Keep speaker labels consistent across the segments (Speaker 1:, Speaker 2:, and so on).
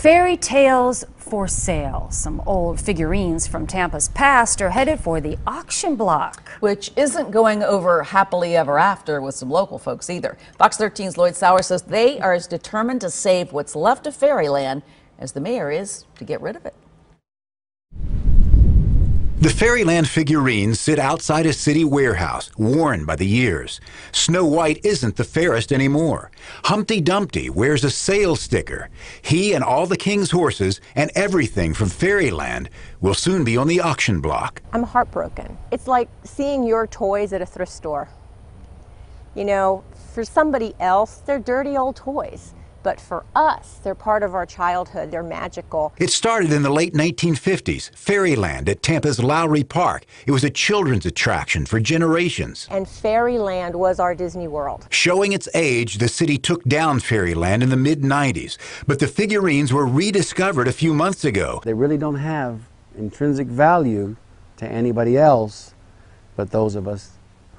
Speaker 1: Fairy tales for sale. Some old figurines from Tampa's past are headed for the auction block.
Speaker 2: Which isn't going over happily ever after with some local folks either. Fox 13's Lloyd Sowers says they are as determined to save what's left of Fairyland as the mayor is to get rid of it.
Speaker 3: The Fairyland figurines sit outside a city warehouse, worn by the years. Snow White isn't the fairest anymore. Humpty Dumpty wears a sale sticker. He and all the king's horses and everything from Fairyland will soon be on the auction block.
Speaker 4: I'm heartbroken. It's like seeing your toys at a thrift store. You know, for somebody else, they're dirty old toys. But for us, they're part of our childhood. They're magical.
Speaker 3: It started in the late 1950s, Fairyland at Tampa's Lowry Park. It was a children's attraction for generations.
Speaker 4: And Fairyland was our Disney World.
Speaker 3: Showing its age, the city took down Fairyland in the mid-90s. But the figurines were rediscovered a few months ago.
Speaker 5: They really don't have intrinsic value to anybody else but those of us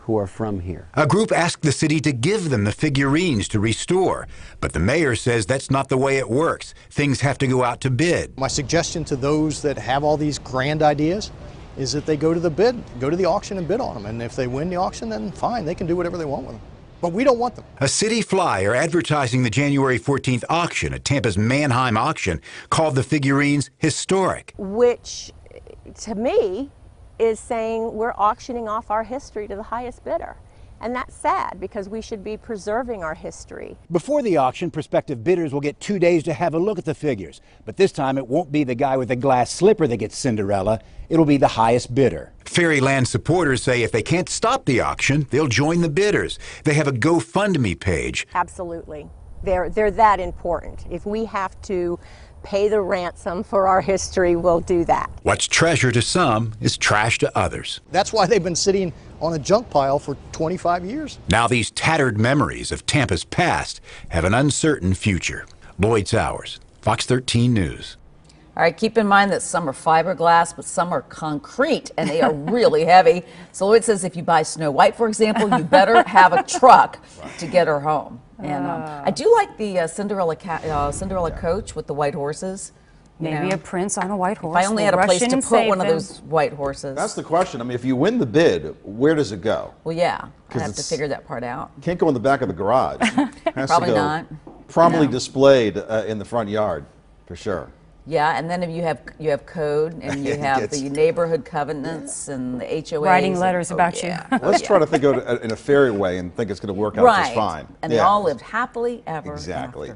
Speaker 5: who are from here.
Speaker 3: A group asked the city to give them the figurines to restore, but the mayor says that's not the way it works. Things have to go out to bid.
Speaker 6: My suggestion to those that have all these grand ideas is that they go to the auction and bid on them. And if they win the auction, then fine, they can do whatever they want with them. But we don't want them.
Speaker 3: A city flyer advertising the January 14th auction at Tampa's Mannheim auction called the figurines historic.
Speaker 4: Which, to me, is saying we're auctioning off our history to the highest bidder. And that's sad because we should be preserving our history.
Speaker 7: Before the auction, prospective bidders will get 2 days to have a look at the figures. But this time it won't be the guy with the glass slipper that gets Cinderella. It'll be the highest bidder.
Speaker 3: Fairyland supporters say if they can't stop the auction, they'll join the bidders. They have a GoFundMe page.
Speaker 4: Absolutely. They're that important. If we have to pay the ransom for our history, we'll do that.
Speaker 3: What's treasure to some is trash to others.
Speaker 6: That's why they've been sitting on a junk pile for 25 years.
Speaker 3: Now these tattered memories of Tampa's past have an uncertain future. Lloyd Sowers, Fox 13 News.
Speaker 2: All right, keep in mind that some are fiberglass, but some are concrete, and they are really heavy. So Lloyd says if you buy Snow White, for example, you better have a truck to get her home. And I do like the Cinderella coach with the white horses.
Speaker 1: Maybe a prince on a white horse.
Speaker 2: If I only had a place to put one of those white horses.
Speaker 8: That's the question. I mean, if you win the bid, where does it go?
Speaker 2: Well, yeah, I have to figure that part out.
Speaker 8: Can't go in the back of the garage.
Speaker 2: Probably not.
Speaker 8: Prominently displayed in the front yard, for sure.
Speaker 2: Yeah, and then if you have code and you have the neighborhood covenants and the HOAs.
Speaker 1: Writing letters about you.
Speaker 8: Let's try to think of it in a fairy way and think it's going to work out just fine.
Speaker 2: And they all lived happily ever after.
Speaker 8: Exactly.